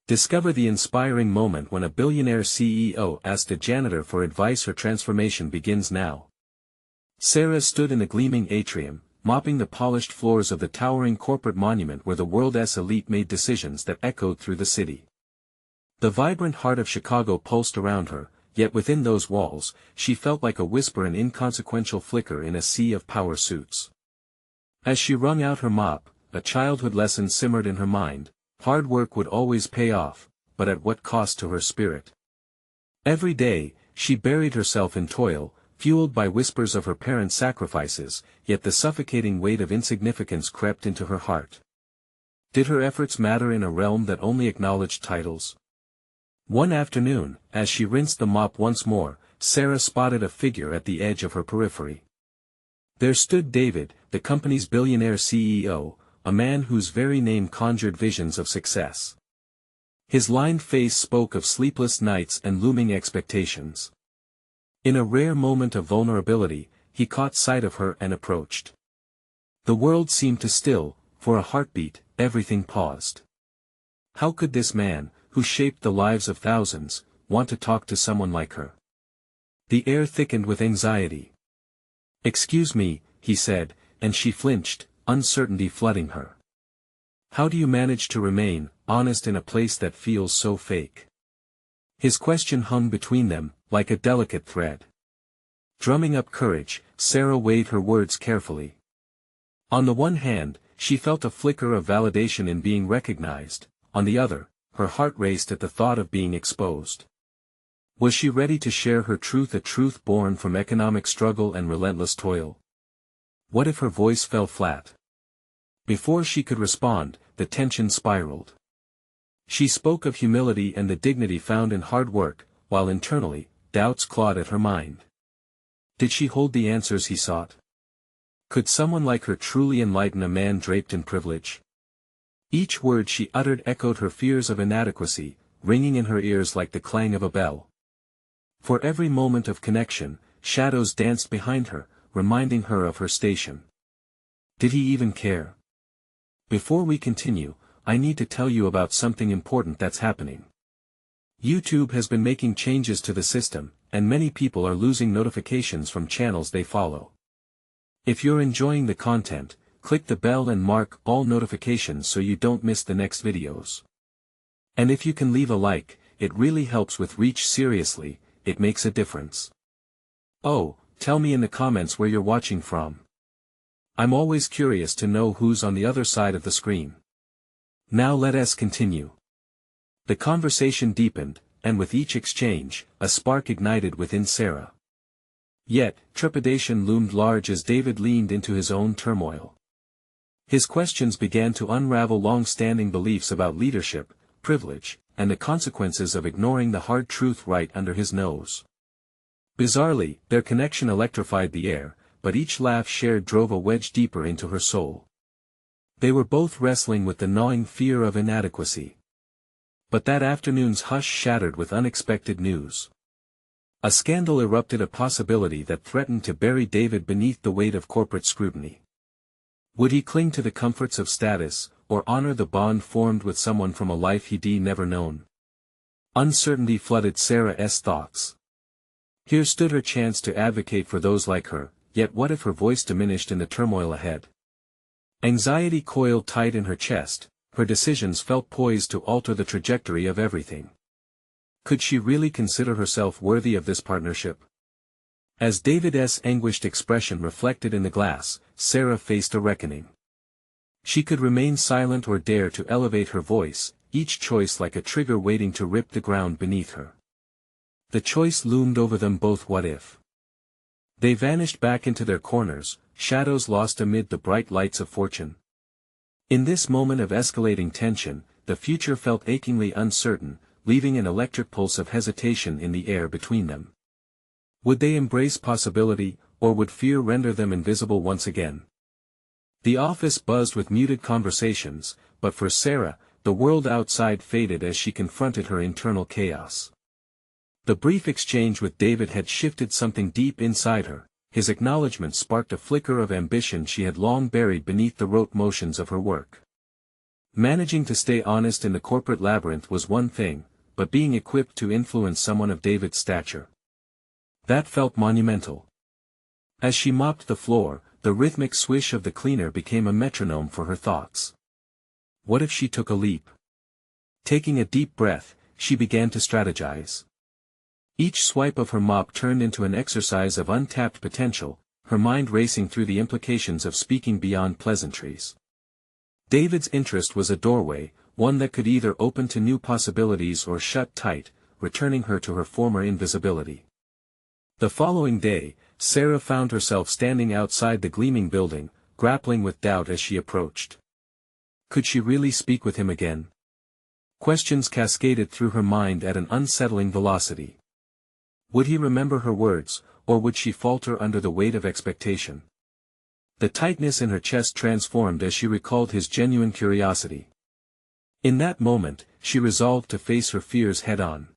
Discover the inspiring moment when a billionaire CEO asked a janitor for advice. Her transformation begins now. Sarah stood in a gleaming atrium, mopping the polished floors of the towering corporate monument where the world's elite made decisions that echoed through the city. The vibrant heart of Chicago pulsed around her, yet within those walls, she felt like a whisper, an inconsequential flicker in a sea of power suits. As she wrung out her mop, a childhood lesson simmered in her mind: hard work would always pay off, but at what cost to her spirit? Every day, she buried herself in toil, fueled by whispers of her parents' sacrifices, yet the suffocating weight of insignificance crept into her heart. Did her efforts matter in a realm that only acknowledged titles? One afternoon, as she rinsed the mop once more, Sarah spotted a figure at the edge of her periphery. There stood David, the company's billionaire CEO, a man whose very name conjured visions of success. His lined face spoke of sleepless nights and looming expectations. In a rare moment of vulnerability, he caught sight of her and approached. The world seemed to still. For a heartbeat, everything paused. How could this man, who shaped the lives of thousands, want to talk to someone like her? The air thickened with anxiety. "Excuse me," he said, and she flinched, uncertainty flooding her. "How do you manage to remain honest in a place that feels so fake?" His question hung between them, like a delicate thread. Drumming up courage, Sarah weighed her words carefully. On the one hand, she felt a flicker of validation in being recognized; on the other, her heart raced at the thought of being exposed. Was she ready to share her truth, a truth born from economic struggle and relentless toil? What if her voice fell flat? Before she could respond, the tension spiraled. She spoke of humility and the dignity found in hard work, while internally, doubts clawed at her mind. Did she hold the answers he sought? Could someone like her truly enlighten a man draped in privilege? Each word she uttered echoed her fears of inadequacy, ringing in her ears like the clang of a bell. For every moment of connection, shadows danced behind her, reminding her of her station. Did he even care? Before we continue, I need to tell you about something important that's happening. YouTube has been making changes to the system, and many people are losing notifications from channels they follow. If you're enjoying the content, click the bell and mark all notifications so you don't miss the next videos. And if you can leave a like, it really helps with reach. Seriously, it makes a difference. Oh, tell me in the comments where you're watching from. I'm always curious to know who's on the other side of the screen. Now let us continue. The conversation deepened, and with each exchange, a spark ignited within Sarah. Yet, trepidation loomed large as David leaned into his own turmoil. His questions began to unravel long-standing beliefs about leadership, privilege, and the consequences of ignoring the hard truth right under his nose. Bizarrely, their connection electrified the air, but each laugh shared drove a wedge deeper into her soul. They were both wrestling with the gnawing fear of inadequacy. But that afternoon's hush shattered with unexpected news. A scandal erupted, a possibility that threatened to bury David beneath the weight of corporate scrutiny. Would he cling to the comforts of status, or honor the bond formed with someone from a life he'd never known? Uncertainty flooded Sarah's thoughts. Here stood her chance to advocate for those like her, yet what if her voice diminished in the turmoil ahead? Anxiety coiled tight in her chest, her decisions felt poised to alter the trajectory of everything. Could she really consider herself worthy of this partnership? As David's anguished expression reflected in the glass, Sarah faced a reckoning. She could remain silent or dare to elevate her voice, each choice like a trigger waiting to rip the ground beneath her. The choice loomed over them both. What if? They vanished back into their corners, shadows lost amid the bright lights of fortune. In this moment of escalating tension, the future felt achingly uncertain, leaving an electric pulse of hesitation in the air between them. Would they embrace possibility, or would fear render them invisible once again? The office buzzed with muted conversations, but for Sarah, the world outside faded as she confronted her internal chaos. The brief exchange with David had shifted something deep inside her. His acknowledgement sparked a flicker of ambition she had long buried beneath the rote motions of her work. Managing to stay honest in the corporate labyrinth was one thing, but being equipped to influence someone of David's stature, that felt monumental. As she mopped the floor, the rhythmic swish of the cleaner became a metronome for her thoughts. What if she took a leap? Taking a deep breath, she began to strategize. Each swipe of her mop turned into an exercise of untapped potential, her mind racing through the implications of speaking beyond pleasantries. David's interest was a doorway, one that could either open to new possibilities or shut tight, returning her to her former invisibility. The following day, Sarah found herself standing outside the gleaming building, grappling with doubt as she approached. Could she really speak with him again? Questions cascaded through her mind at an unsettling velocity. Would he remember her words, or would she falter under the weight of expectation? The tightness in her chest transformed as she recalled his genuine curiosity. In that moment, she resolved to face her fears head-on.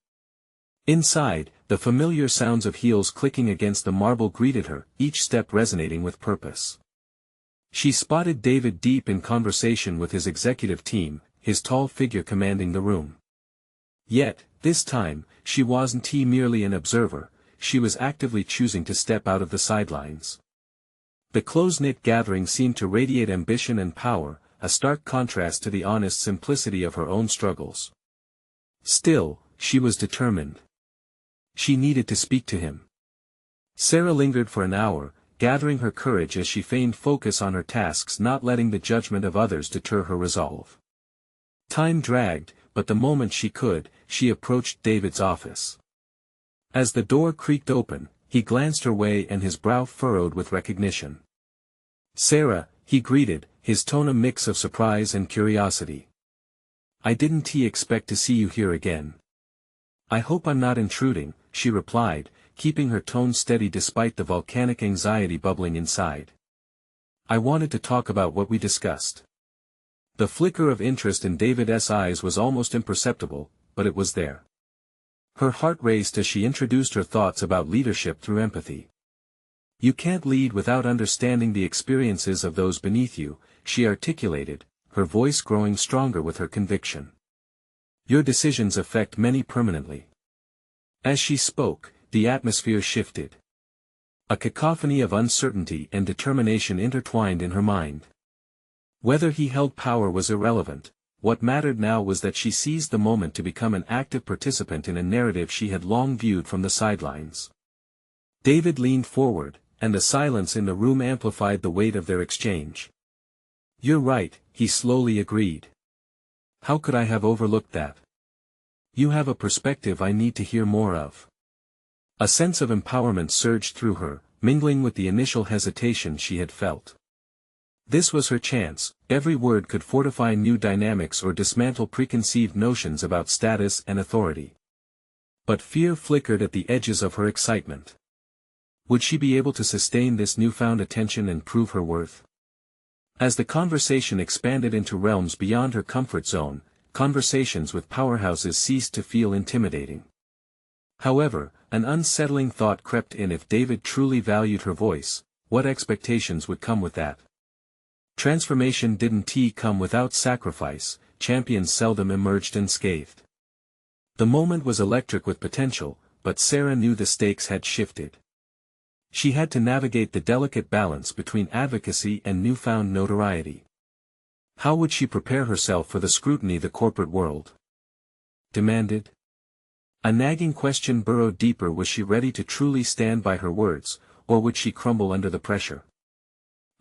Inside, the familiar sounds of heels clicking against the marble greeted her, each step resonating with purpose. She spotted David deep in conversation with his executive team, his tall figure commanding the room. Yet, this time, she wasn't merely an observer, she was actively choosing to step out of the sidelines. The close-knit gathering seemed to radiate ambition and power, a stark contrast to the honest simplicity of her own struggles. Still, she was determined. She needed to speak to him. Sarah lingered for an hour, gathering her courage as she feigned focus on her tasks, not letting the judgment of others deter her resolve. Time dragged, but the moment she could, she approached David's office. As the door creaked open, he glanced her way and his brow furrowed with recognition. "Sarah," he greeted, his tone a mix of surprise and curiosity. "I didn't expect to see you here again." "I hope I'm not intruding," she replied, keeping her tone steady despite the volcanic anxiety bubbling inside. "I wanted to talk about what we discussed." The flicker of interest in David's eyes was almost imperceptible, but it was there. Her heart raced as she introduced her thoughts about leadership through empathy. "You can't lead without understanding the experiences of those beneath you," she articulated, her voice growing stronger with her conviction. "Your decisions affect many permanently." As she spoke, the atmosphere shifted. A cacophony of uncertainty and determination intertwined in her mind. Whether he held power was irrelevant, what mattered now was that she seized the moment to become an active participant in a narrative she had long viewed from the sidelines. David leaned forward, and the silence in the room amplified the weight of their exchange. "You're right," he slowly agreed. "How could I have overlooked that? You have a perspective I need to hear more of." A sense of empowerment surged through her, mingling with the initial hesitation she had felt. This was her chance, every word could fortify new dynamics or dismantle preconceived notions about status and authority. But fear flickered at the edges of her excitement. Would she be able to sustain this newfound attention and prove her worth? As the conversation expanded into realms beyond her comfort zone, conversations with powerhouses ceased to feel intimidating. However, an unsettling thought crept in: if David truly valued her voice, what expectations would come with that? Transformation didn't come without sacrifice, champions seldom emerged unscathed. The moment was electric with potential, but Sarah knew the stakes had shifted. She had to navigate the delicate balance between advocacy and newfound notoriety. How would she prepare herself for the scrutiny the corporate world demanded? A nagging question burrowed deeper: was she ready to truly stand by her words, or would she crumble under the pressure?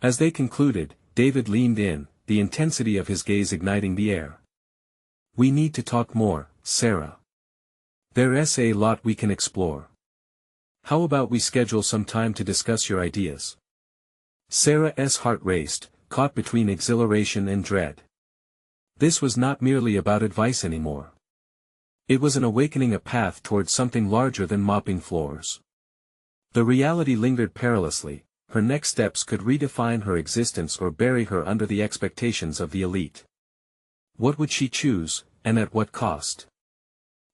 As they concluded, David leaned in, the intensity of his gaze igniting the air. "We need to talk more, Sarah. There's a lot we can explore. How about we schedule some time to discuss your ideas?" Sarah's heart raced, caught between exhilaration and dread. This was not merely about advice anymore. It was an awakening, a path towards something larger than mopping floors. The reality lingered perilously: her next steps could redefine her existence or bury her under the expectations of the elite. What would she choose, and at what cost?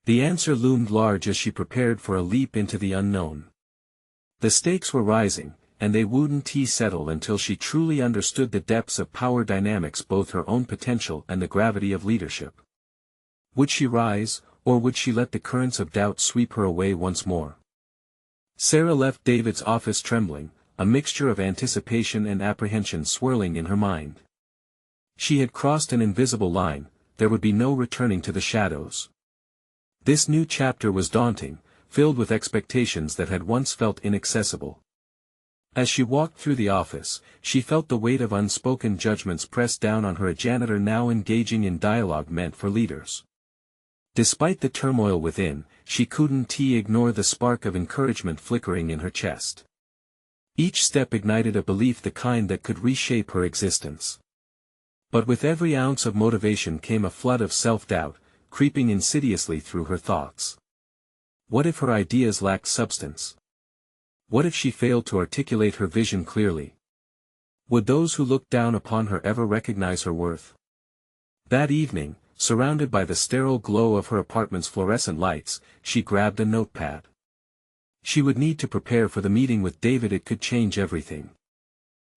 The answer loomed large as she prepared for a leap into the unknown. The stakes were rising, and they wouldn't settle until she truly understood the depths of power dynamics, both her own potential and the gravity of leadership. Would she rise, or would she let the currents of doubt sweep her away once more? Sarah left David's office trembling, a mixture of anticipation and apprehension swirling in her mind. She had crossed an invisible line, there would be no returning to the shadows. This new chapter was daunting, filled with expectations that had once felt inaccessible. As she walked through the office, she felt the weight of unspoken judgments press down on her, a janitor now engaging in dialogue meant for leaders. Despite the turmoil within, she couldn't ignore the spark of encouragement flickering in her chest. Each step ignited a belief, the kind that could reshape her existence. But with every ounce of motivation came a flood of self-doubt, creeping insidiously through her thoughts. What if her ideas lacked substance? What if she failed to articulate her vision clearly? Would those who looked down upon her ever recognize her worth? That evening, surrounded by the sterile glow of her apartment's fluorescent lights, she grabbed a notepad. She would need to prepare for the meeting with David. It could change everything.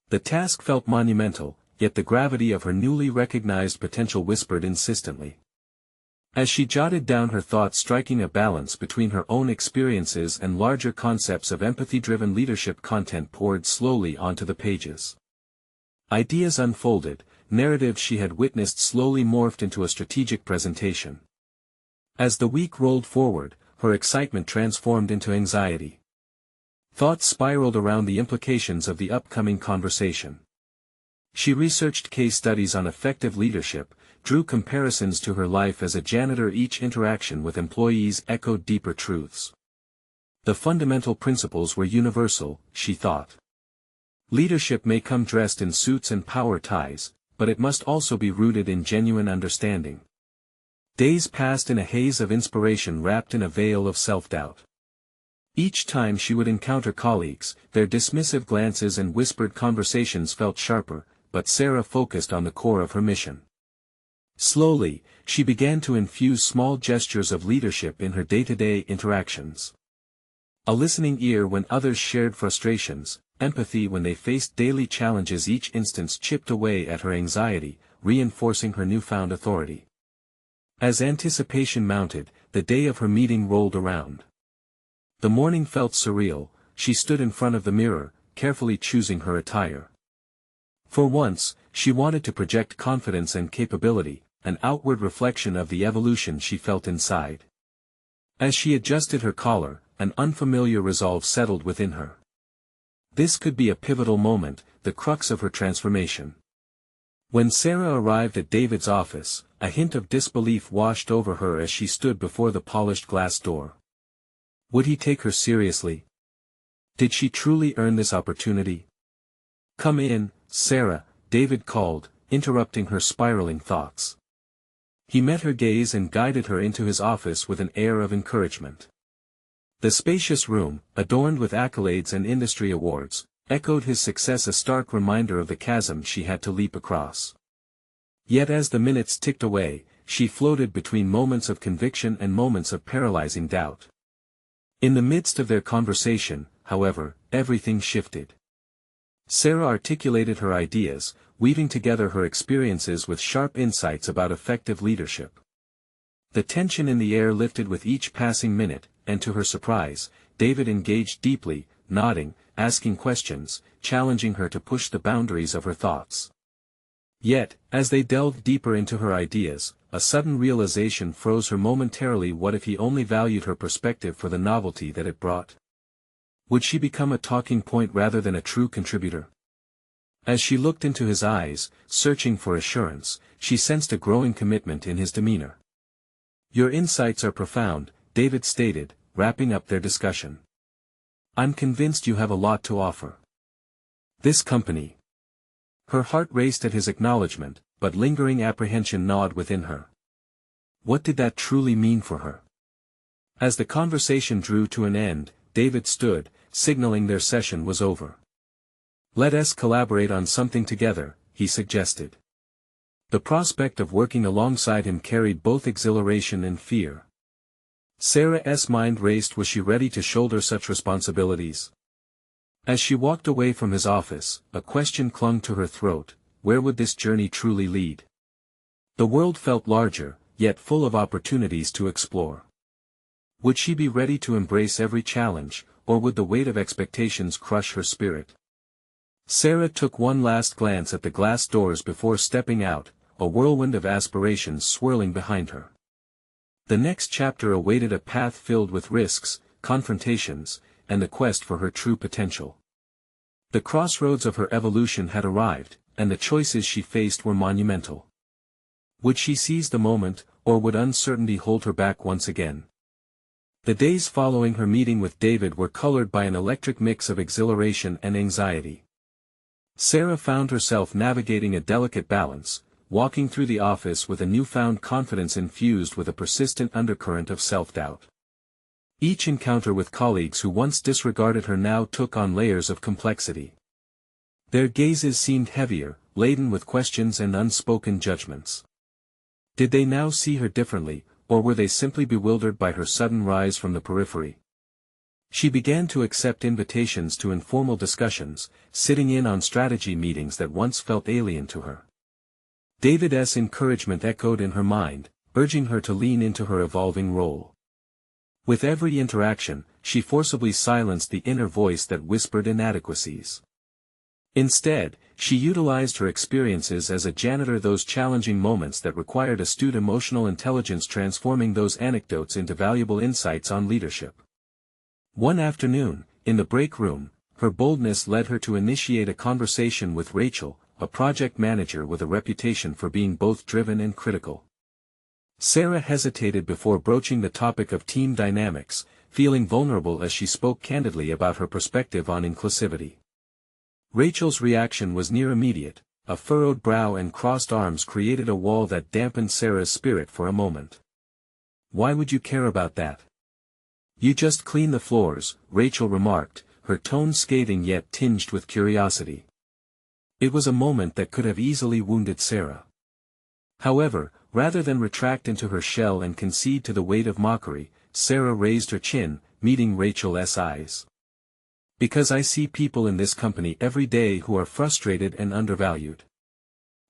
The task felt monumental, yet the gravity of her newly recognized potential whispered insistently. As she jotted down her thoughts, striking a balance between her own experiences and larger concepts of empathy-driven leadership, content poured slowly onto the pages. Ideas unfolded, narratives she had witnessed slowly morphed into a strategic presentation. As the week rolled forward, her excitement transformed into anxiety. Thoughts spiraled around the implications of the upcoming conversation. She researched case studies on effective leadership, drew comparisons to her life as a janitor. Each interaction with employees echoed deeper truths. The fundamental principles were universal, she thought. Leadership may come dressed in suits and power ties, but it must also be rooted in genuine understanding. Days passed in a haze of inspiration wrapped in a veil of self-doubt. Each time she would encounter colleagues, their dismissive glances and whispered conversations felt sharper, but Sarah focused on the core of her mission. Slowly, she began to infuse small gestures of leadership in her day-to-day interactions. A listening ear when others shared frustrations, empathy when they faced daily challenges. Each instance chipped away at her anxiety, reinforcing her newfound authority. As anticipation mounted, the day of her meeting rolled around. The morning felt surreal. She stood in front of the mirror, carefully choosing her attire. For once, she wanted to project confidence and capability, an outward reflection of the evolution she felt inside. As she adjusted her collar, an unfamiliar resolve settled within her. This could be a pivotal moment, the crux of her transformation. When Sarah arrived at David's office, a hint of disbelief washed over her as she stood before the polished glass door. Would he take her seriously? Did she truly earn this opportunity? "Come in, Sarah," David called, interrupting her spiraling thoughts. He met her gaze and guided her into his office with an air of encouragement. The spacious room, adorned with accolades and industry awards, echoed his success, a stark reminder of the chasm she had to leap across. Yet as the minutes ticked away, she floated between moments of conviction and moments of paralyzing doubt. In the midst of their conversation, however, everything shifted. Sarah articulated her ideas, weaving together her experiences with sharp insights about effective leadership. The tension in the air lifted with each passing minute, and to her surprise, David engaged deeply, nodding, asking questions, challenging her to push the boundaries of her thoughts. Yet, as they delved deeper into her ideas, a sudden realization froze her momentarily. What if he only valued her perspective for the novelty that it brought? Would she become a talking point rather than a true contributor? As she looked into his eyes, searching for assurance, she sensed a growing commitment in his demeanor. "Your insights are profound," David stated, wrapping up their discussion. "I'm convinced you have a lot to offer. This company." Her heart raced at his acknowledgement, but lingering apprehension gnawed within her. What did that truly mean for her? As the conversation drew to an end, David stood, signaling their session was over. "Let us collaborate on something together," he suggested. The prospect of working alongside him carried both exhilaration and fear. Sarah's mind raced. Was she ready to shoulder such responsibilities? As she walked away from his office, a question clung to her throat: where would this journey truly lead? The world felt larger, yet full of opportunities to explore. Would she be ready to embrace every challenge, or would the weight of expectations crush her spirit? Sarah took one last glance at the glass doors before stepping out, a whirlwind of aspirations swirling behind her. The next chapter awaited, a path filled with risks, confrontations, and the quest for her true potential. The crossroads of her evolution had arrived, and the choices she faced were monumental. Would she seize the moment, or would uncertainty hold her back once again? The days following her meeting with David were colored by an electric mix of exhilaration and anxiety. Sarah found herself navigating a delicate balance, walking through the office with a newfound confidence infused with a persistent undercurrent of self-doubt. Each encounter with colleagues who once disregarded her now took on layers of complexity. Their gazes seemed heavier, laden with questions and unspoken judgments. Did they now see her differently, or were they simply bewildered by her sudden rise from the periphery? She began to accept invitations to informal discussions, sitting in on strategy meetings that once felt alien to her. David's encouragement echoed in her mind, urging her to lean into her evolving role. With every interaction, she forcibly silenced the inner voice that whispered inadequacies. Instead, she utilized her experiences as a janitor, those challenging moments that required astute emotional intelligence, transforming those anecdotes into valuable insights on leadership. One afternoon, in the break room, her boldness led her to initiate a conversation with Rachel, a project manager with a reputation for being both driven and critical. Sarah hesitated before broaching the topic of team dynamics, feeling vulnerable as she spoke candidly about her perspective on inclusivity. Rachel's reaction was near immediate. A furrowed brow and crossed arms created a wall that dampened Sarah's spirit for a moment. "Why would you care about that? You just clean the floors," Rachel remarked, her tone scathing yet tinged with curiosity. It was a moment that could have easily wounded Sarah. However, rather than retract into her shell and concede to the weight of mockery, Sarah raised her chin, meeting Rachel's eyes. "Because I see people in this company every day who are frustrated and undervalued.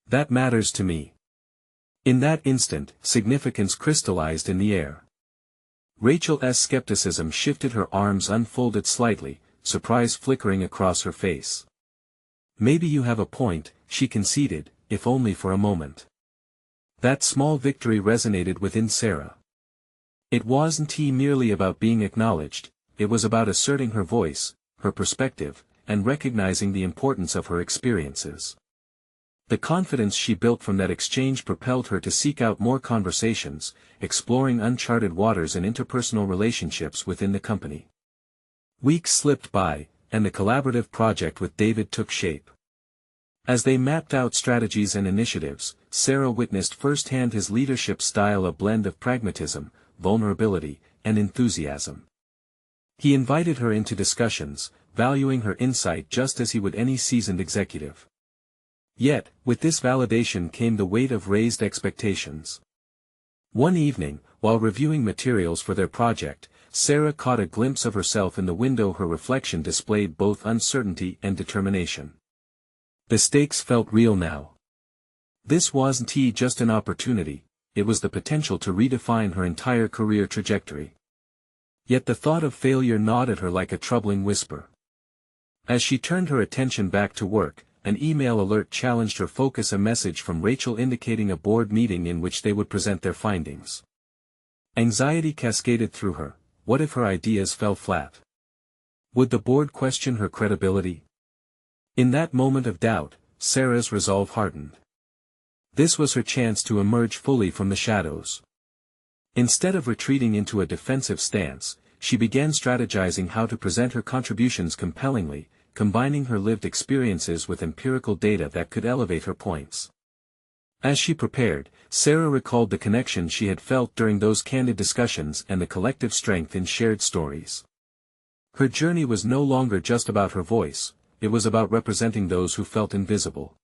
That matters to me." In that instant, significance crystallized in the air. Rachel's skepticism shifted, her arms unfolded slightly, surprise flickering across her face. "Maybe you have a point," she conceded, if only for a moment. That small victory resonated within Sarah. It wasn't merely about being acknowledged, it was about asserting her voice, her perspective, and recognizing the importance of her experiences. The confidence she built from that exchange propelled her to seek out more conversations, exploring uncharted waters in interpersonal relationships within the company. Weeks slipped by, and the collaborative project with David took shape. As they mapped out strategies and initiatives, Sarah witnessed firsthand his leadership style, a blend of pragmatism, vulnerability, and enthusiasm. He invited her into discussions, valuing her insight just as he would any seasoned executive. Yet, with this validation came the weight of raised expectations. One evening, while reviewing materials for their project, Sarah caught a glimpse of herself in the window. Her reflection displayed both uncertainty and determination. The stakes felt real now. This wasn't just an opportunity, it was the potential to redefine her entire career trajectory. Yet the thought of failure gnawed at her like a troubling whisper. As she turned her attention back to work, an email alert challenged her focus, a message from Rachel indicating a board meeting in which they would present their findings. Anxiety cascaded through her. What if her ideas fell flat? Would the board question her credibility? In that moment of doubt, Sarah's resolve hardened. This was her chance to emerge fully from the shadows. Instead of retreating into a defensive stance, she began strategizing how to present her contributions compellingly, combining her lived experiences with empirical data that could elevate her points. As she prepared, Sarah recalled the connection she had felt during those candid discussions and the collective strength in shared stories. Her journey was no longer just about her voice, it was about representing those who felt invisible.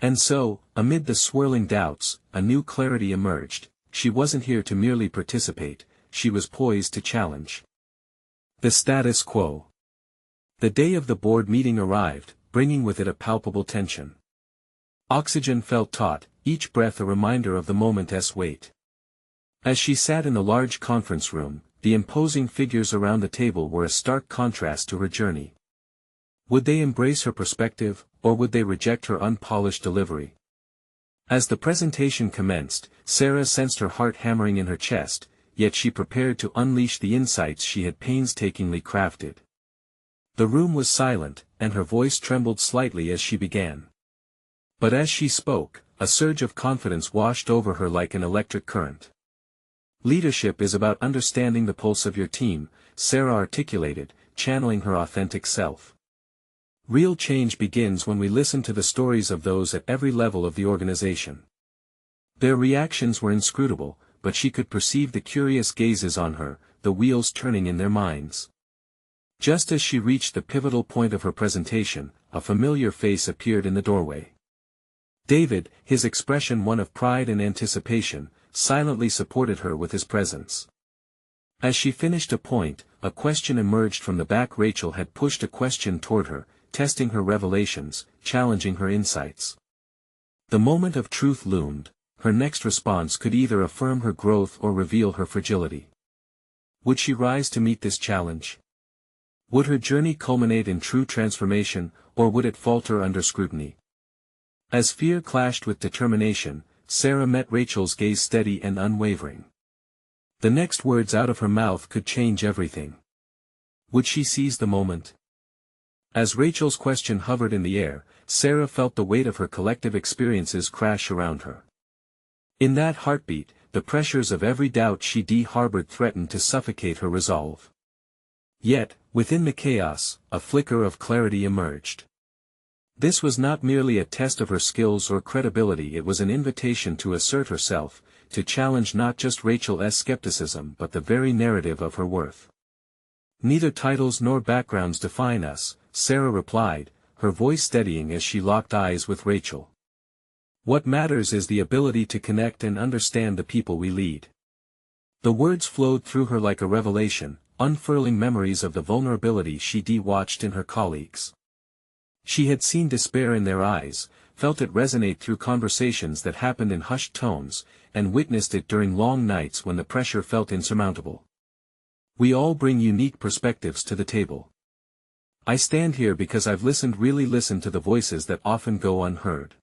And so, amid the swirling doubts, a new clarity emerged. She wasn't here to merely participate, she was poised to challenge the status quo. The day of the board meeting arrived, bringing with it a palpable tension. Oxygen felt taut, each breath a reminder of the moment's weight. As she sat in the large conference room, the imposing figures around the table were a stark contrast to her journey. Would they embrace her perspective, or would they reject her unpolished delivery? As the presentation commenced, Sarah sensed her heart hammering in her chest, yet she prepared to unleash the insights she had painstakingly crafted. The room was silent, and her voice trembled slightly as she began. But as she spoke, a surge of confidence washed over her like an electric current. Leadership is about understanding the pulse of your team, Sarah articulated, channeling her authentic self. Real change begins when we listen to the stories of those at every level of the organization. Their reactions were inscrutable, but she could perceive the curious gazes on her, the wheels turning in their minds. Just as she reached the pivotal point of her presentation, a familiar face appeared in the doorway. David, his expression one of pride and anticipation, silently supported her with his presence. As she finished a point, a question emerged from the back. Rachel had pushed a question toward her, testing her revelations, challenging her insights. The moment of truth loomed. Her next response could either affirm her growth or reveal her fragility. Would she rise to meet this challenge? Would her journey culminate in true transformation, or would it falter under scrutiny? As fear clashed with determination, Sarah met Rachel's gaze steady and unwavering. The next words out of her mouth could change everything. Would she seize the moment? As Rachel's question hovered in the air, Sarah felt the weight of her collective experiences crash around her. In that heartbeat, the pressures of every doubt she harbored threatened to suffocate her resolve. Yet, within the chaos, a flicker of clarity emerged. This was not merely a test of her skills or credibility, it was an invitation to assert herself, to challenge not just Rachel's skepticism but the very narrative of her worth. Neither titles nor backgrounds define us, Sarah replied, her voice steadying as she locked eyes with Rachel. What matters is the ability to connect and understand the people we lead. The words flowed through her like a revelation, unfurling memories of the vulnerability she watched in her colleagues. She had seen despair in their eyes, felt it resonate through conversations that happened in hushed tones, and witnessed it during long nights when the pressure felt insurmountable. We all bring unique perspectives to the table. I stand here because I've really listened to the voices that often go unheard.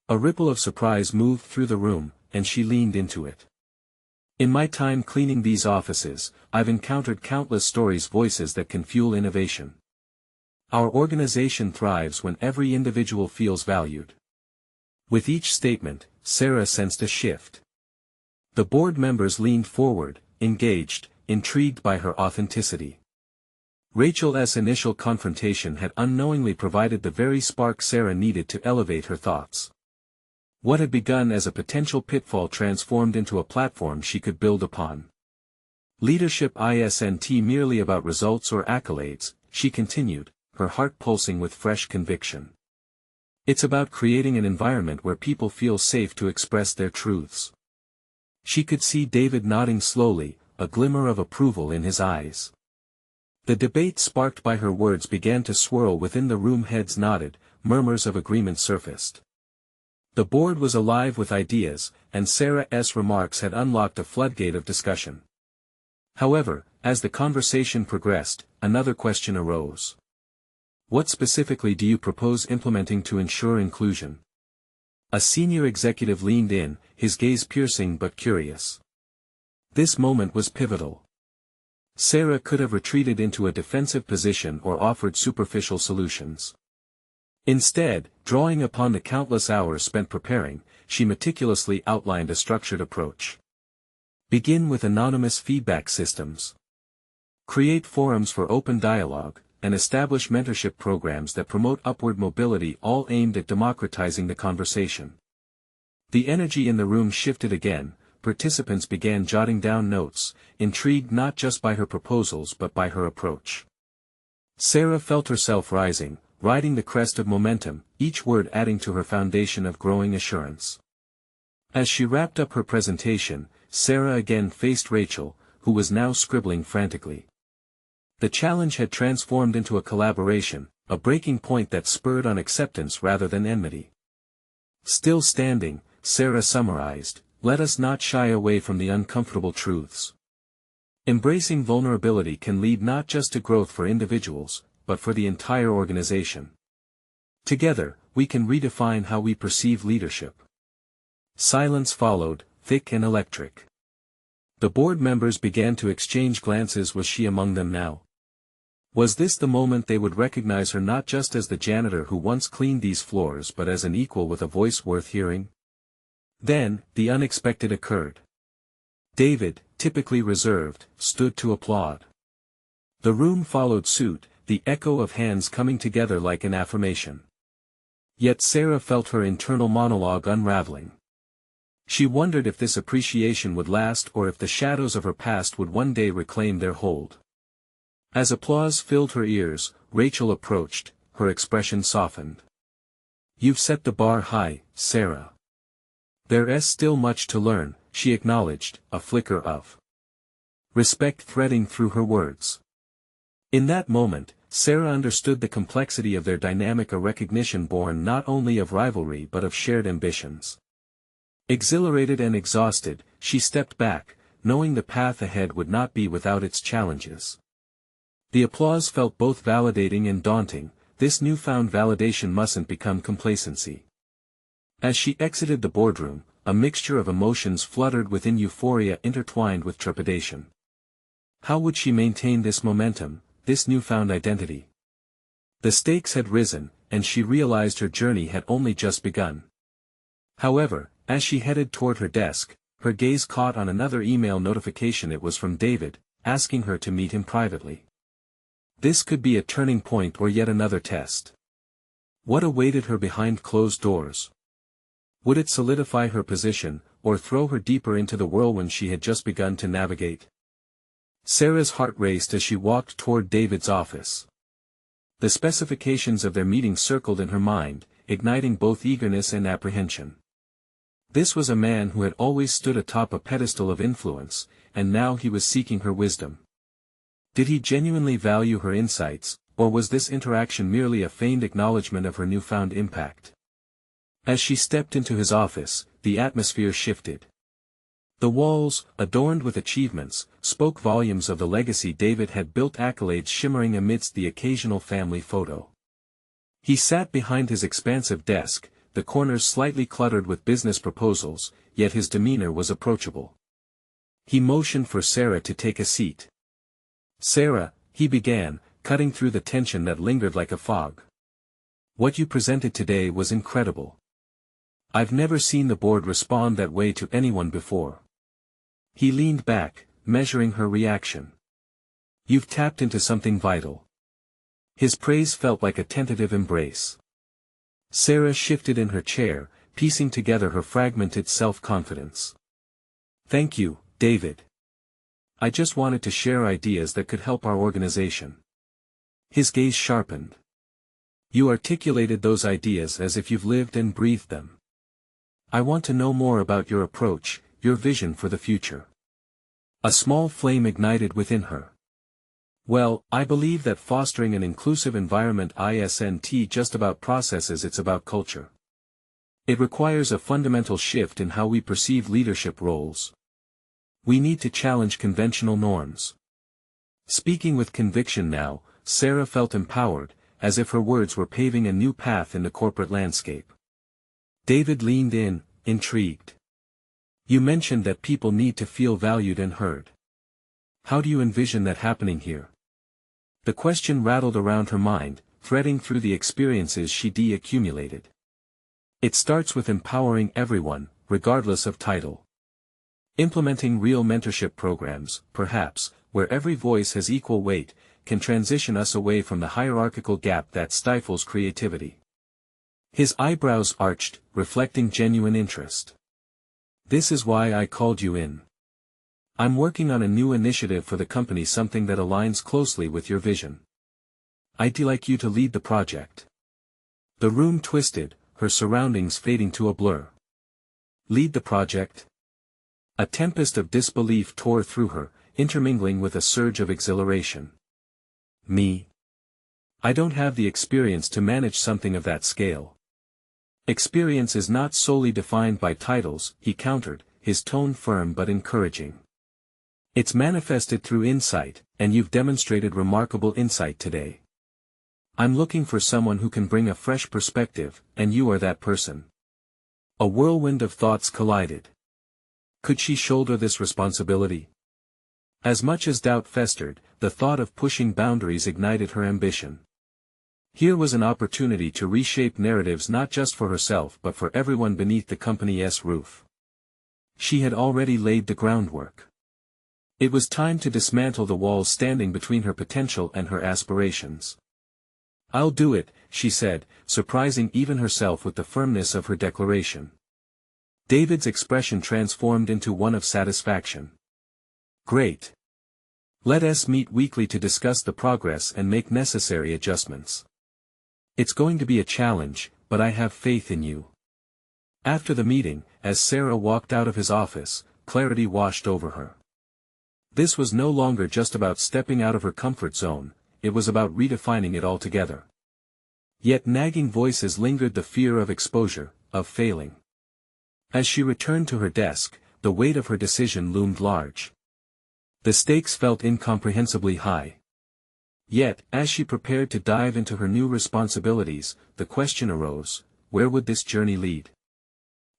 A ripple of surprise moved through the room, and she leaned into it. In my time cleaning these offices, I've encountered countless voices that can fuel innovation. Our organization thrives when every individual feels valued. With each statement, Sarah sensed a shift. The board members leaned forward, engaged, intrigued by her authenticity. Rachel's initial confrontation had unknowingly provided the very spark Sarah needed to elevate her thoughts. What had begun as a potential pitfall transformed into a platform she could build upon. Leadership isn't merely about results or accolades, she continued, her heart pulsing with fresh conviction. It's about creating an environment where people feel safe to express their truths. She could see David nodding slowly, a glimmer of approval in his eyes. The debate sparked by her words began to swirl within the room. Heads nodded, murmurs of agreement surfaced. The board was alive with ideas, and Sarah's remarks had unlocked a floodgate of discussion. However, as the conversation progressed, another question arose. What specifically do you propose implementing to ensure inclusion? A senior executive leaned in, his gaze piercing but curious. This moment was pivotal. Sarah could have retreated into a defensive position or offered superficial solutions. Instead, drawing upon the countless hours spent preparing, she meticulously outlined a structured approach. Begin with anonymous feedback systems. Create forums for open dialogue, and establish mentorship programs that promote upward mobility, all aimed at democratizing the conversation. The energy in the room shifted again, participants began jotting down notes, intrigued not just by her proposals but by her approach. Sarah felt herself rising, riding the crest of momentum, each word adding to her foundation of growing assurance. As she wrapped up her presentation, Sarah again faced Rachel, who was now scribbling frantically. The challenge had transformed into a collaboration, a breaking point that spurred on acceptance rather than enmity. Still standing, Sarah summarized, "Let us not shy away from the uncomfortable truths. Embracing vulnerability can lead not just to growth for individuals, but for the entire organization. Together, we can redefine how we perceive leadership." Silence followed, thick and electric. The board members began to exchange glances. Was she among them now? Was this the moment they would recognize her not just as the janitor who once cleaned these floors but as an equal with a voice worth hearing? Then, the unexpected occurred. David, typically reserved, stood to applaud. The room followed suit, the echo of hands coming together like an affirmation. Yet Sarah felt her internal monologue unraveling. She wondered if this appreciation would last or if the shadows of her past would one day reclaim their hold. As applause filled her ears, Rachel approached, her expression softened. "You've set the bar high, Sarah. There's still much to learn," she acknowledged, a flicker of respect threading through her words. In that moment, Sarah understood the complexity of their dynamic, a recognition born not only of rivalry but of shared ambitions. Exhilarated and exhausted, she stepped back, knowing the path ahead would not be without its challenges. The applause felt both validating and daunting. This newfound validation mustn't become complacency. As she exited the boardroom, a mixture of emotions fluttered within, euphoria intertwined with trepidation. How would she maintain this momentum, this newfound identity? The stakes had risen, and she realized her journey had only just begun. However, as she headed toward her desk, her gaze caught on another email notification. It was from David, asking her to meet him privately. This could be a turning point or yet another test. What awaited her behind closed doors? Would it solidify her position, or throw her deeper into the whirlwind she had just begun to navigate? Sarah's heart raced as she walked toward David's office. The specifications of their meeting circled in her mind, igniting both eagerness and apprehension. This was a man who had always stood atop a pedestal of influence, and now he was seeking her wisdom. Did he genuinely value her insights, or was this interaction merely a feigned acknowledgement of her newfound impact? As she stepped into his office, the atmosphere shifted. The walls, adorned with achievements, spoke volumes of the legacy David had built, accolades shimmering amidst the occasional family photo. He sat behind his expansive desk, the corners slightly cluttered with business proposals, yet his demeanor was approachable. He motioned for Sarah to take a seat. "Sarah," he began, cutting through the tension that lingered like a fog. "What you presented today was incredible. I've never seen the board respond that way to anyone before." He leaned back, measuring her reaction. "You've tapped into something vital." His praise felt like a tentative embrace. Sarah shifted in her chair, piecing together her fragmented self-confidence. "Thank you, David. I just wanted to share ideas that could help our organization." His gaze sharpened. "You articulated those ideas as if you've lived and breathed them. I want to know more about your approach, your vision for the future." A small flame ignited within her. "Well, I believe that fostering an inclusive environment isn't just about processes, it's about culture. It requires a fundamental shift in how we perceive leadership roles. We need to challenge conventional norms." Speaking with conviction now, Sarah felt empowered, as if her words were paving a new path in the corporate landscape. David leaned in, intrigued. "You mentioned that people need to feel valued and heard. How do you envision that happening here?" The question rattled around her mind, threading through the experiences she'd accumulated. "It starts with empowering everyone, regardless of title. Implementing real mentorship programs, perhaps, where every voice has equal weight, can transition us away from the hierarchical gap that stifles creativity." His eyebrows arched, reflecting genuine interest. "This is why I called you in. I'm working on a new initiative for the company, something that aligns closely with your vision. I'd like you to lead the project." The room twisted, her surroundings fading to a blur. "Lead the project?" A tempest of disbelief tore through her, intermingling with a surge of exhilaration. Me? I don't have the experience to manage something of that scale. Experience is not solely defined by titles, he countered, his tone firm but encouraging. It's manifested through insight, and you've demonstrated remarkable insight today. I'm looking for someone who can bring a fresh perspective, and you are that person. A whirlwind of thoughts collided. Could she shoulder this responsibility? As much as doubt festered, the thought of pushing boundaries ignited her ambition. Here was an opportunity to reshape narratives not just for herself but for everyone beneath the company's roof. She had already laid the groundwork. It was time to dismantle the walls standing between her potential and her aspirations. I'll do it, she said, surprising even herself with the firmness of her declaration. David's expression transformed into one of satisfaction. Great. Let us meet weekly to discuss the progress and make necessary adjustments. It's going to be a challenge, but I have faith in you. After the meeting, as Sarah walked out of his office, clarity washed over her. This was no longer just about stepping out of her comfort zone, it was about redefining it altogether. Yet nagging voices lingered, the fear of exposure, of failing. As she returned to her desk, the weight of her decision loomed large. The stakes felt incomprehensibly high. Yet, as she prepared to dive into her new responsibilities, the question arose, where would this journey lead?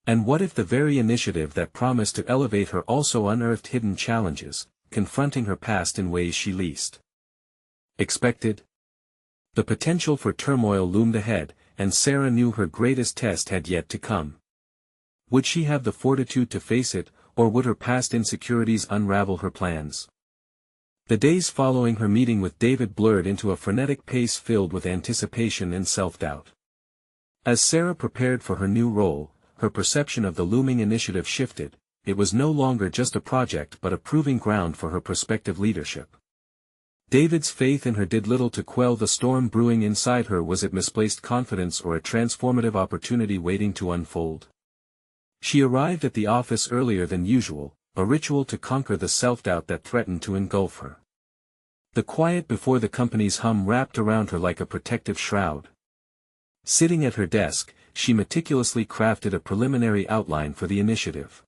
And what if the very initiative that promised to elevate her also unearthed hidden challenges, confronting her past in ways she least expected? The potential for turmoil loomed ahead, and Sarah knew her greatest test had yet to come. Would she have the fortitude to face it, or would her past insecurities unravel her plans? The days following her meeting with David blurred into a frenetic pace filled with anticipation and self-doubt. As Sarah prepared for her new role, her perception of the looming initiative shifted. It was no longer just a project but a proving ground for her prospective leadership. David's faith in her did little to quell the storm brewing inside her. Was it misplaced confidence or a transformative opportunity waiting to unfold? She arrived at the office earlier than usual, a ritual to conquer the self-doubt that threatened to engulf her. The quiet before the company's hum wrapped around her like a protective shroud. Sitting at her desk, she meticulously crafted a preliminary outline for the initiative.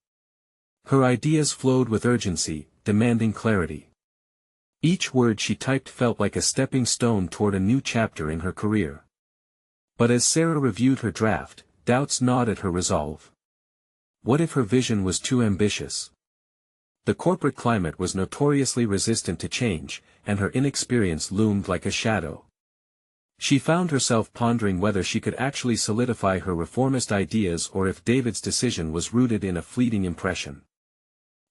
Her ideas flowed with urgency, demanding clarity. Each word she typed felt like a stepping stone toward a new chapter in her career. But as Sarah reviewed her draft, doubts gnawed at her resolve. What if her vision was too ambitious? The corporate climate was notoriously resistant to change, and her inexperience loomed like a shadow. She found herself pondering whether she could actually solidify her reformist ideas or if David's decision was rooted in a fleeting impression.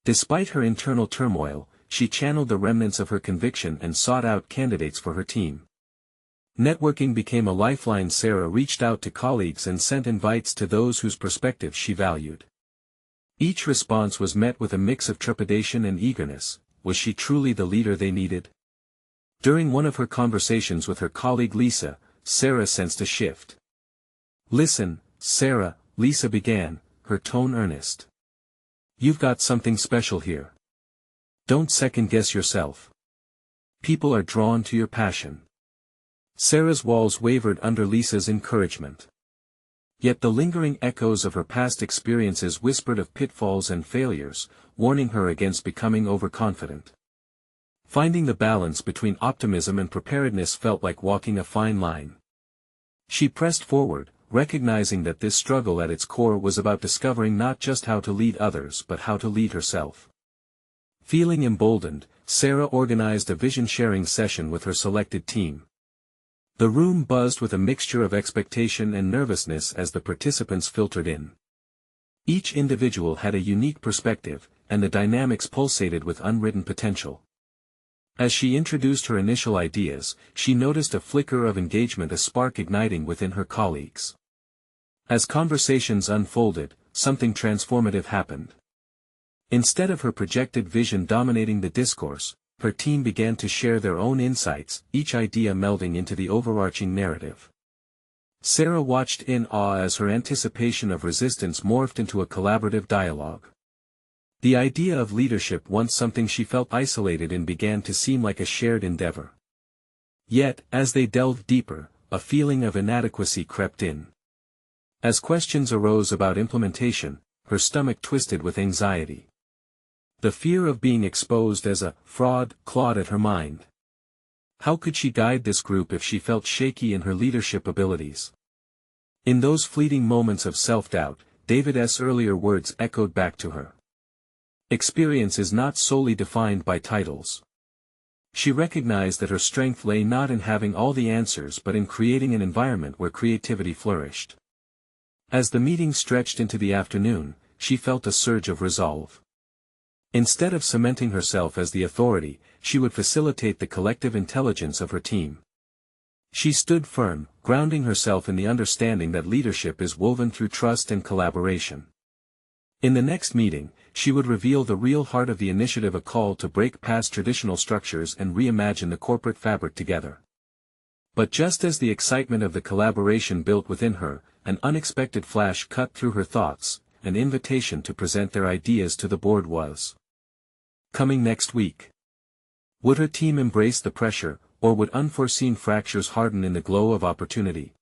Despite her internal turmoil, she channeled the remnants of her conviction and sought out candidates for her team. Networking became a lifeline. Sarah reached out to colleagues and sent invites to those whose perspectives she valued. Each response was met with a mix of trepidation and eagerness. Was she truly the leader they needed? During one of her conversations with her colleague Lisa, Sarah sensed a shift. "Listen, Sarah," Lisa began, her tone earnest. "You've got something special here. Don't second-guess yourself. People are drawn to your passion." Sarah's walls wavered under Lisa's encouragement. Yet the lingering echoes of her past experiences whispered of pitfalls and failures, warning her against becoming overconfident. Finding the balance between optimism and preparedness felt like walking a fine line. She pressed forward, recognizing that this struggle at its core was about discovering not just how to lead others but how to lead herself. Feeling emboldened, Sarah organized a vision-sharing session with her selected team. The room buzzed with a mixture of expectation and nervousness as the participants filtered in. Each individual had a unique perspective, and the dynamics pulsated with unwritten potential. As she introduced her initial ideas, she noticed a flicker of engagement, a spark igniting within her colleagues. As conversations unfolded, something transformative happened. Instead of her projected vision dominating the discourse, her team began to share their own insights, each idea melding into the overarching narrative. Sarah watched in awe as her anticipation of resistance morphed into a collaborative dialogue. The idea of leadership, once something she felt isolated in, began to seem like a shared endeavor. Yet, as they delved deeper, a feeling of inadequacy crept in. As questions arose about implementation, her stomach twisted with anxiety. The fear of being exposed as a fraud clawed at her mind. How could she guide this group if she felt shaky in her leadership abilities? In those fleeting moments of self-doubt, David's earlier words echoed back to her. Experience is not solely defined by titles. She recognized that her strength lay not in having all the answers but in creating an environment where creativity flourished. As the meeting stretched into the afternoon, she felt a surge of resolve. Instead of cementing herself as the authority, she would facilitate the collective intelligence of her team. She stood firm, grounding herself in the understanding that leadership is woven through trust and collaboration. In the next meeting, she would reveal the real heart of the initiative, a call to break past traditional structures and reimagine the corporate fabric together. But just as the excitement of the collaboration built within her, an unexpected flash cut through her thoughts. An invitation to present their ideas to the board was coming next week. Would her team embrace the pressure, or would unforeseen fractures harden in the glow of opportunity?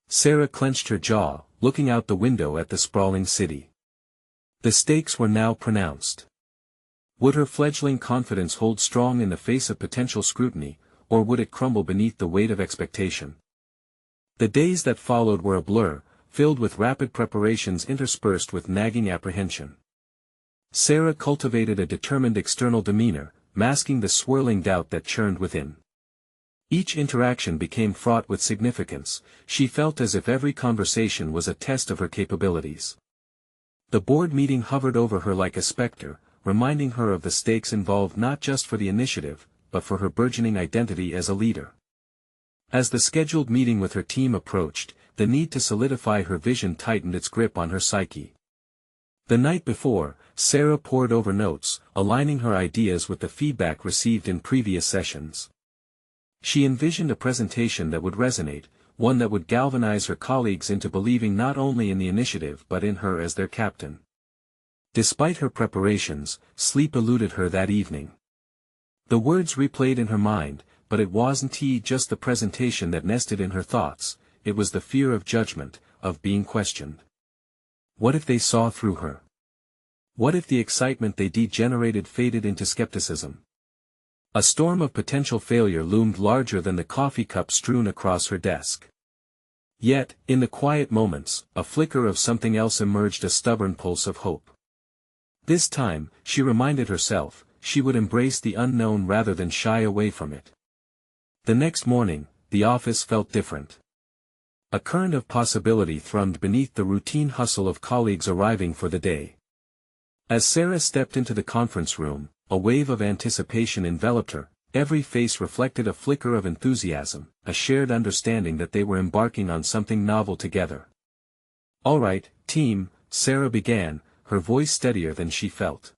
Sarah clenched her jaw, looking out the window at the sprawling city. The stakes were now pronounced. Would her fledgling confidence hold strong in the face of potential scrutiny, or would it crumble beneath the weight of expectation? The days that followed were a blur, filled with rapid preparations interspersed with nagging apprehension. Sarah cultivated a determined external demeanor, masking the swirling doubt that churned within. Each interaction became fraught with significance. She felt as if every conversation was a test of her capabilities. The board meeting hovered over her like a specter, reminding her of the stakes involved not just for the initiative, but for her burgeoning identity as a leader. As the scheduled meeting with her team approached, the need to solidify her vision tightened its grip on her psyche. The night before, Sarah pored over notes, aligning her ideas with the feedback received in previous sessions. She envisioned a presentation that would resonate, one that would galvanize her colleagues into believing not only in the initiative but in her as their captain. Despite her preparations, sleep eluded her that evening. The words replayed in her mind, but it wasn't just the presentation that nested in her thoughts. It was the fear of judgment, of being questioned. What if they saw through her? What if the excitement they generated faded into skepticism? A storm of potential failure loomed larger than the coffee cup strewn across her desk. Yet, in the quiet moments, a flicker of something else emerged, a stubborn pulse of hope. This time, she reminded herself, she would embrace the unknown rather than shy away from it. The next morning, the office felt different. A current of possibility thrummed beneath the routine hustle of colleagues arriving for the day. As Sarah stepped into the conference room, a wave of anticipation enveloped her. Every face reflected a flicker of enthusiasm, a shared understanding that they were embarking on something novel together. "All right, team," Sarah began, her voice steadier than she felt.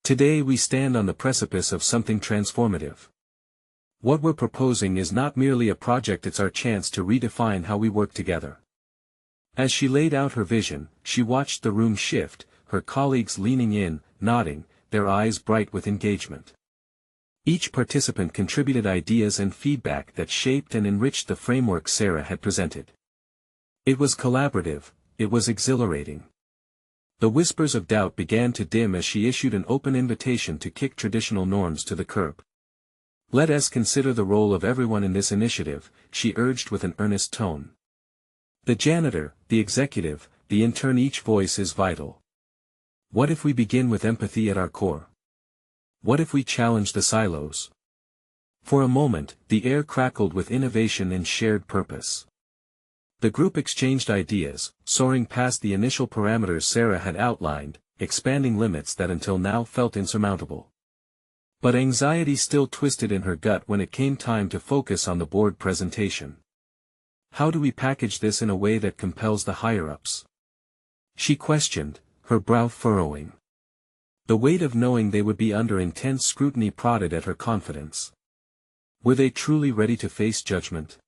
"Today we stand on the precipice of something transformative. What we're proposing is not merely a project, it's our chance to redefine how we work together." As she laid out her vision, she watched the room shift, her colleagues leaning in, nodding, their eyes bright with engagement. Each participant contributed ideas and feedback that shaped and enriched the framework Sarah had presented. It was collaborative, it was exhilarating. The whispers of doubt began to dim as she issued an open invitation to kick traditional norms to the curb. "Let us consider the role of everyone in this initiative," she urged with an earnest tone. "The janitor, the executive, the intern, each voice is vital. What if we begin with empathy at our core? What if we challenge the silos?" For a moment, the air crackled with innovation and shared purpose. The group exchanged ideas, soaring past the initial parameters Sarah had outlined, expanding limits that until now felt insurmountable. But anxiety still twisted in her gut when it came time to focus on the board presentation. How do we package this in a way that compels the higher-ups? She questioned, her brow furrowing. The weight of knowing they would be under intense scrutiny prodded at her confidence. Were they truly ready to face judgment?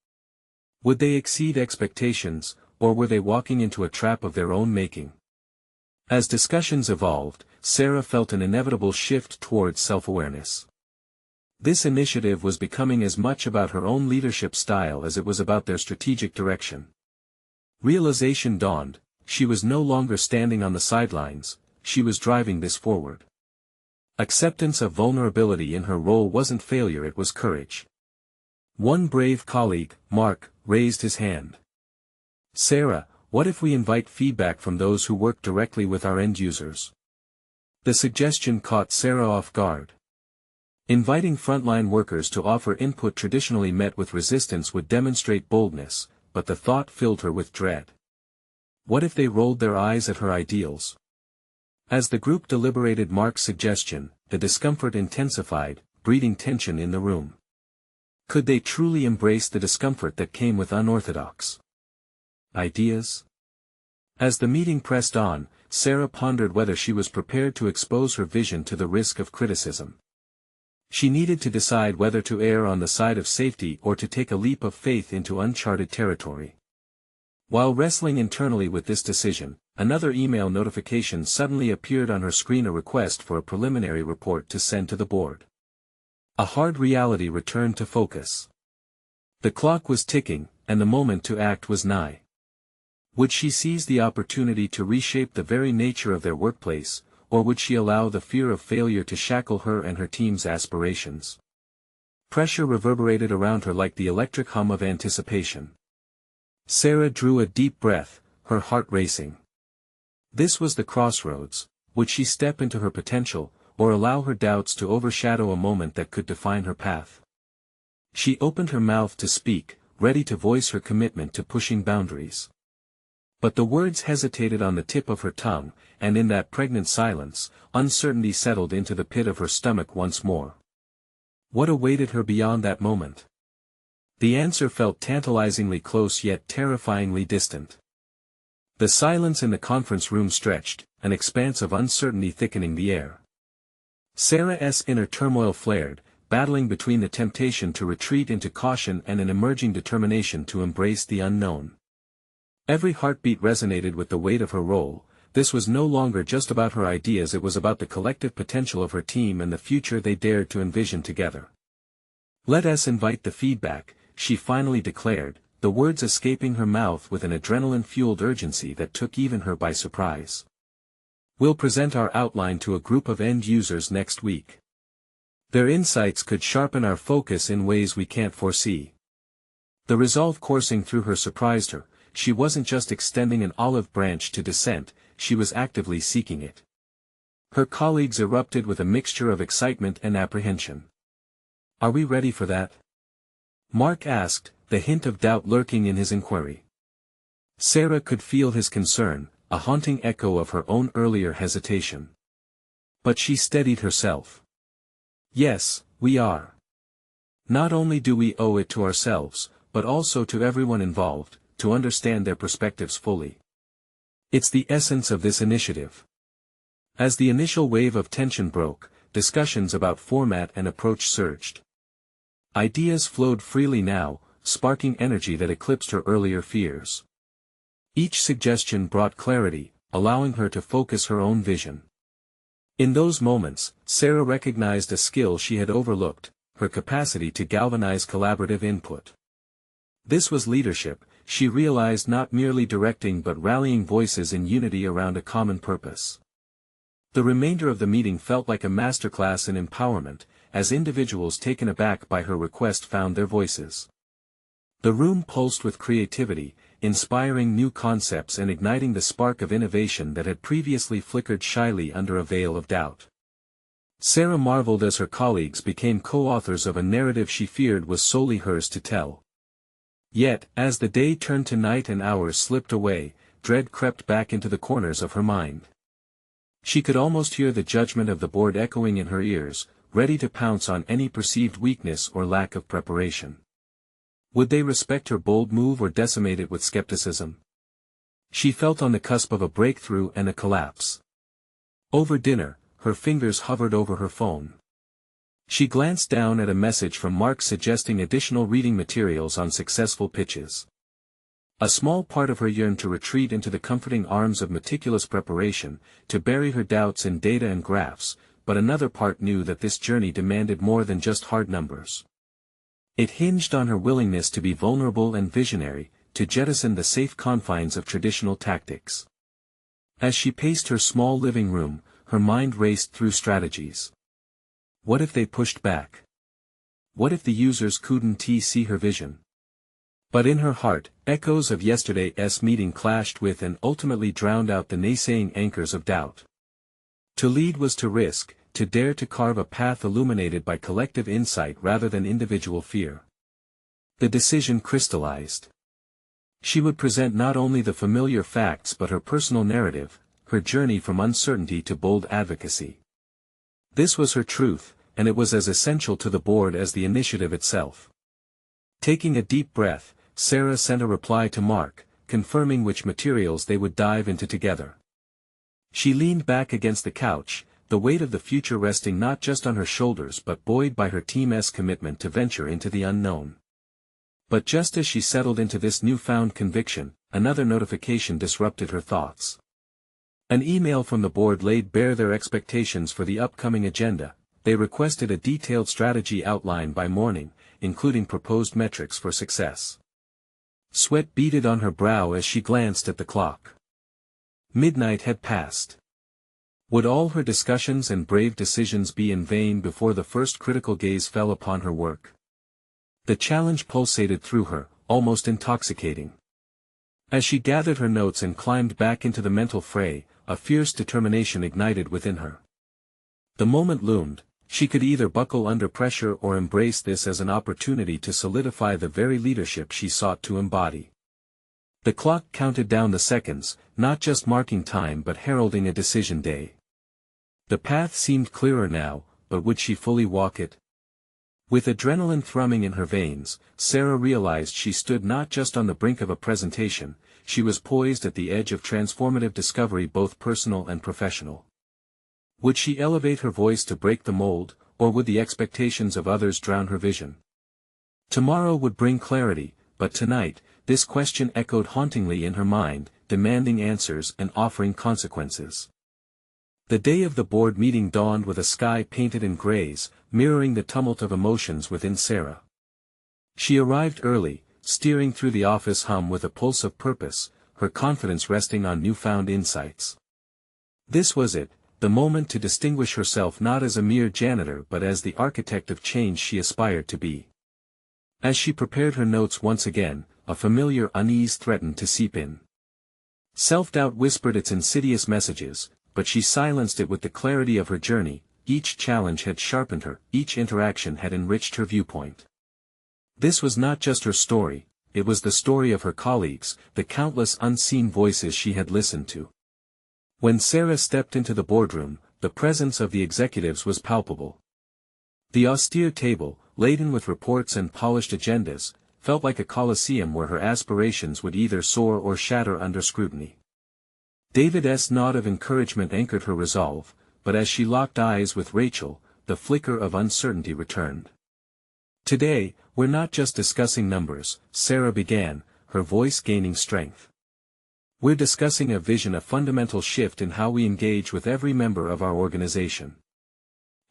Would they exceed expectations, or were they walking into a trap of their own making? As discussions evolved, Sarah felt an inevitable shift towards self-awareness. This initiative was becoming as much about her own leadership style as it was about their strategic direction. Realization dawned: she was no longer standing on the sidelines, she was driving this forward. Acceptance of vulnerability in her role wasn't failure, it was courage. One brave colleague, Mark, raised his hand. "Sarah, what if we invite feedback from those who work directly with our end users?" The suggestion caught Sarah off guard. Inviting frontline workers to offer input traditionally met with resistance would demonstrate boldness, but the thought filled her with dread. What if they rolled their eyes at her ideals? As the group deliberated Mark's suggestion, the discomfort intensified, breeding tension in the room. Could they truly embrace the discomfort that came with unorthodox ideas? As the meeting pressed on, Sarah pondered whether she was prepared to expose her vision to the risk of criticism. She needed to decide whether to err on the side of safety or to take a leap of faith into uncharted territory. While wrestling internally with this decision, another email notification suddenly appeared on her screen: a request for a preliminary report to send to the board. A hard reality returned to focus. The clock was ticking, and the moment to act was nigh. Would she seize the opportunity to reshape the very nature of their workplace, or would she allow the fear of failure to shackle her and her team's aspirations? Pressure reverberated around her like the electric hum of anticipation. Sarah drew a deep breath, her heart racing. This was the crossroads: would she step into her potential, or allow her doubts to overshadow a moment that could define her path? She opened her mouth to speak, ready to voice her commitment to pushing boundaries. But the words hesitated on the tip of her tongue, and in that pregnant silence, uncertainty settled into the pit of her stomach once more. What awaited her beyond that moment? The answer felt tantalizingly close yet terrifyingly distant. The silence in the conference room stretched, an expanse of uncertainty thickening the air. Sarah's inner turmoil flared, battling between the temptation to retreat into caution and an emerging determination to embrace the unknown. Every heartbeat resonated with the weight of her role. This was no longer just about her ideas, it was about the collective potential of her team and the future they dared to envision together. "Let us invite the feedback," she finally declared, the words escaping her mouth with an adrenaline-fueled urgency that took even her by surprise. "We'll present our outline to a group of end users next week. Their insights could sharpen our focus in ways we can't foresee." The resolve coursing through her surprised her. She wasn't just extending an olive branch to dissent, she was actively seeking it. Her colleagues erupted with a mixture of excitement and apprehension. "Are we ready for that?" Mark asked, the hint of doubt lurking in his inquiry. Sarah could feel his concern, a haunting echo of her own earlier hesitation. But she steadied herself. "Yes, we are. Not only do we owe it to ourselves, but also to everyone involved, to understand their perspectives fully. It's the essence of this initiative." As the initial wave of tension broke, discussions about format and approach surged. Ideas flowed freely now, sparking energy that eclipsed her earlier fears. Each suggestion brought clarity, allowing her to focus her own vision. In those moments, Sarah recognized a skill she had overlooked: her capacity to galvanize collaborative input. This was leadership, she realized, not merely directing but rallying voices in unity around a common purpose. The remainder of the meeting felt like a masterclass in empowerment, as individuals taken aback by her request found their voices. The room pulsed with creativity, inspiring new concepts and igniting the spark of innovation that had previously flickered shyly under a veil of doubt. Sarah marveled as her colleagues became co-authors of a narrative she feared was solely hers to tell. Yet, as the day turned to night and hours slipped away, dread crept back into the corners of her mind. She could almost hear the judgment of the board echoing in her ears, ready to pounce on any perceived weakness or lack of preparation. Would they respect her bold move or decimate it with skepticism? She felt on the cusp of a breakthrough and a collapse. Over dinner, her fingers hovered over her phone. She glanced down at a message from Mark suggesting additional reading materials on successful pitches. A small part of her yearned to retreat into the comforting arms of meticulous preparation, to bury her doubts in data and graphs, but another part knew that this journey demanded more than just hard numbers. It hinged on her willingness to be vulnerable and visionary, to jettison the safe confines of traditional tactics. As she paced her small living room, her mind raced through strategies. What if they pushed back? What if the users couldn't see her vision? But in her heart, echoes of yesterday's meeting clashed with and ultimately drowned out the naysaying anchors of doubt. To lead was to risk, to dare to carve a path illuminated by collective insight rather than individual fear. The decision crystallized. She would present not only the familiar facts but her personal narrative, her journey from uncertainty to bold advocacy. This was her truth, and it was as essential to the board as the initiative itself. Taking a deep breath, Sarah sent a reply to Mark, confirming which materials they would dive into together. She leaned back against the couch, the weight of the future resting not just on her shoulders but buoyed by her team's commitment to venture into the unknown. But just as she settled into this newfound conviction, another notification disrupted her thoughts. An email from the board laid bare their expectations for the upcoming agenda. They requested a detailed strategy outline by morning, including proposed metrics for success. Sweat beaded on her brow as she glanced at the clock. Midnight had passed. Would all her discussions and brave decisions be in vain before the first critical gaze fell upon her work? The challenge pulsated through her, almost intoxicating. As she gathered her notes and climbed back into the mental fray, a fierce determination ignited within her. The moment loomed. She could either buckle under pressure or embrace this as an opportunity to solidify the very leadership she sought to embody. The clock counted down the seconds, not just marking time but heralding a decision day. The path seemed clearer now, but would she fully walk it? With adrenaline thrumming in her veins, Sarah realized she stood not just on the brink of a presentation, she was poised at the edge of transformative discovery, both personal and professional. Would she elevate her voice to break the mold, or would the expectations of others drown her vision? Tomorrow would bring clarity, but tonight, this question echoed hauntingly in her mind, demanding answers and offering consequences. The day of the board meeting dawned with a sky painted in grays, mirroring the tumult of emotions within Sarah. She arrived early, steering through the office hum with a pulse of purpose, her confidence resting on newfound insights. This was it. The moment to distinguish herself not as a mere janitor but as the architect of change she aspired to be. As she prepared her notes once again, a familiar unease threatened to seep in. Self-doubt whispered its insidious messages, but she silenced it with the clarity of her journey. Each challenge had sharpened her, each interaction had enriched her viewpoint. This was not just her story, it was the story of her colleagues, the countless unseen voices she had listened to. When Sarah stepped into the boardroom, the presence of the executives was palpable. The austere table, laden with reports and polished agendas, felt like a coliseum where her aspirations would either soar or shatter under scrutiny. David's nod of encouragement anchored her resolve, but as she locked eyes with Rachel, the flicker of uncertainty returned. "Today, we're not just discussing numbers," Sarah began, her voice gaining strength. "We're discussing a vision, a fundamental shift in how we engage with every member of our organization."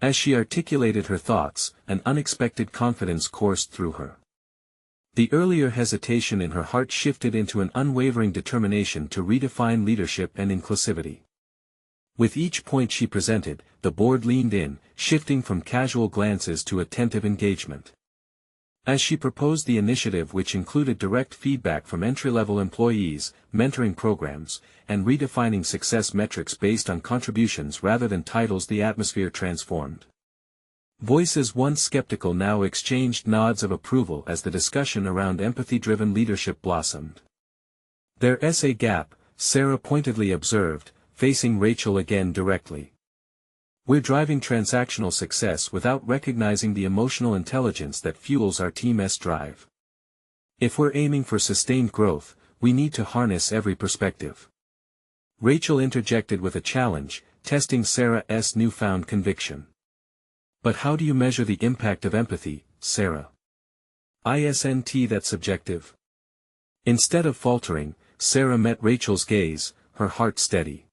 As she articulated her thoughts, an unexpected confidence coursed through her. The earlier hesitation in her heart shifted into an unwavering determination to redefine leadership and inclusivity. With each point she presented, the board leaned in, shifting from casual glances to attentive engagement. As she proposed the initiative, which included direct feedback from entry-level employees, mentoring programs, and redefining success metrics based on contributions rather than titles, the atmosphere transformed. Voices once skeptical now exchanged nods of approval as the discussion around empathy-driven leadership blossomed. "There's a gap," Sarah pointedly observed, facing Rachel again directly. "We're driving transactional success without recognizing the emotional intelligence that fuels our team's drive. If we're aiming for sustained growth, we need to harness every perspective." Rachel interjected with a challenge, testing Sarah's newfound conviction. "But how do you measure the impact of empathy, Sarah? Isn't that subjective?" Instead of faltering, Sarah met Rachel's gaze, her heart steady.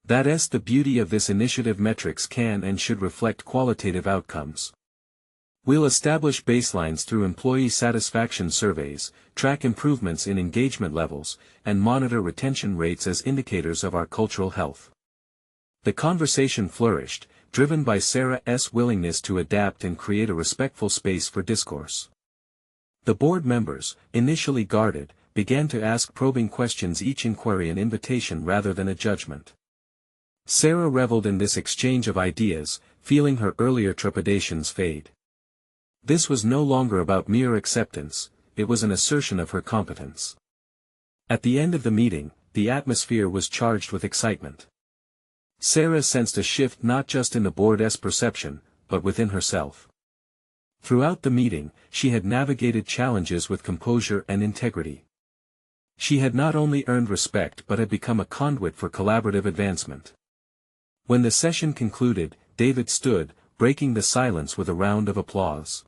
That's the beauty of this initiative. Metrics can and should reflect qualitative outcomes. We'll establish baselines through employee satisfaction surveys, track improvements in engagement levels, and monitor retention rates as indicators of our cultural health. The conversation flourished, driven by Sarah's willingness to adapt and create a respectful space for discourse. The board members, initially guarded, began to ask probing questions, each inquiry an invitation rather than a judgment. Sarah reveled in this exchange of ideas, feeling her earlier trepidations fade. This was no longer about mere acceptance, it was an assertion of her competence. At the end of the meeting, the atmosphere was charged with excitement. Sarah sensed a shift not just in the board's perception, but within herself. Throughout the meeting, she had navigated challenges with composure and integrity. She had not only earned respect but had become a conduit for collaborative advancement. When the session concluded, David stood, breaking the silence with a round of applause.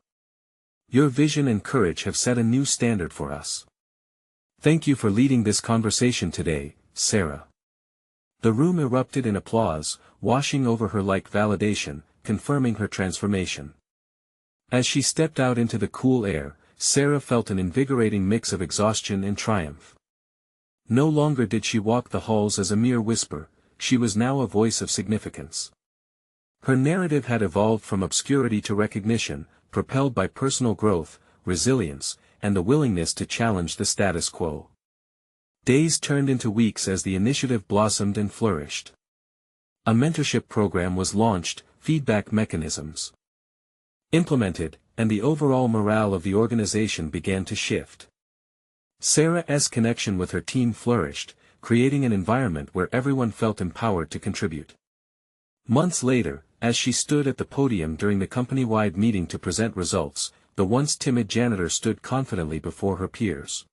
Your vision and courage have set a new standard for us. Thank you for leading this conversation today, Sarah. The room erupted in applause, washing over her like validation, confirming her transformation. As she stepped out into the cool air, Sarah felt an invigorating mix of exhaustion and triumph. No longer did she walk the halls as a mere whisper, she was now a voice of significance. Her narrative had evolved from obscurity to recognition, propelled by personal growth, resilience, and the willingness to challenge the status quo. Days turned into weeks as the initiative blossomed and flourished. A mentorship program was launched, feedback mechanisms implemented, and the overall morale of the organization began to shift. Sarah's connection with her team flourished, creating an environment where everyone felt empowered to contribute. Months later, as she stood at the podium during the company-wide meeting to present results, the once timid janitor stood confidently before her peers.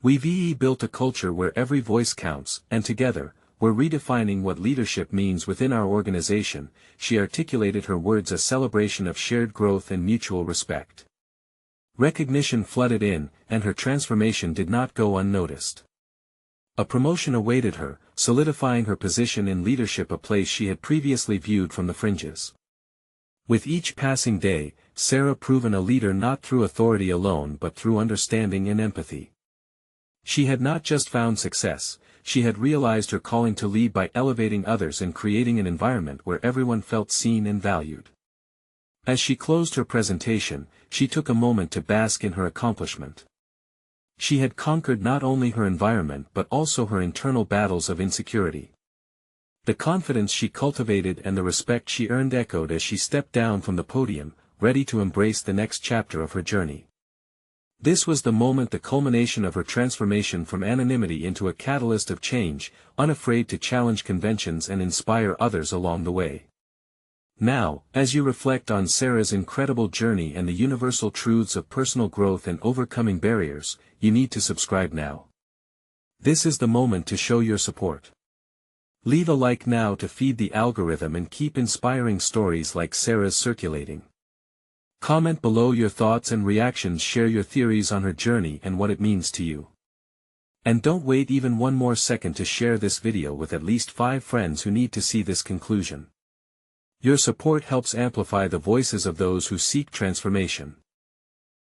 We've built a culture where every voice counts, and together, we're redefining what leadership means within our organization. She articulated her words, a celebration of shared growth and mutual respect. Recognition flooded in, and her transformation did not go unnoticed. A promotion awaited her, solidifying her position in leadership, a place she had previously viewed from the fringes. With each passing day, Sarah proven a leader not through authority alone but through understanding and empathy. She had not just found success, she had realized her calling to lead by elevating others and creating an environment where everyone felt seen and valued. As she closed her presentation, she took a moment to bask in her accomplishment. She had conquered not only her environment but also her internal battles of insecurity. The confidence she cultivated and the respect she earned echoed as she stepped down from the podium, ready to embrace the next chapter of her journey. This was the moment, the culmination of her transformation from anonymity into a catalyst of change, unafraid to challenge conventions and inspire others along the way. Now, as you reflect on Sarah's incredible journey and the universal truths of personal growth and overcoming barriers, you need to subscribe now. This is the moment to show your support. Leave a like now to feed the algorithm and keep inspiring stories like Sarah's circulating. Comment below your thoughts and reactions, share your theories on her journey and what it means to you. And don't wait even one more second to share this video with at least 5 friends who need to see this conclusion. Your support helps amplify the voices of those who seek transformation.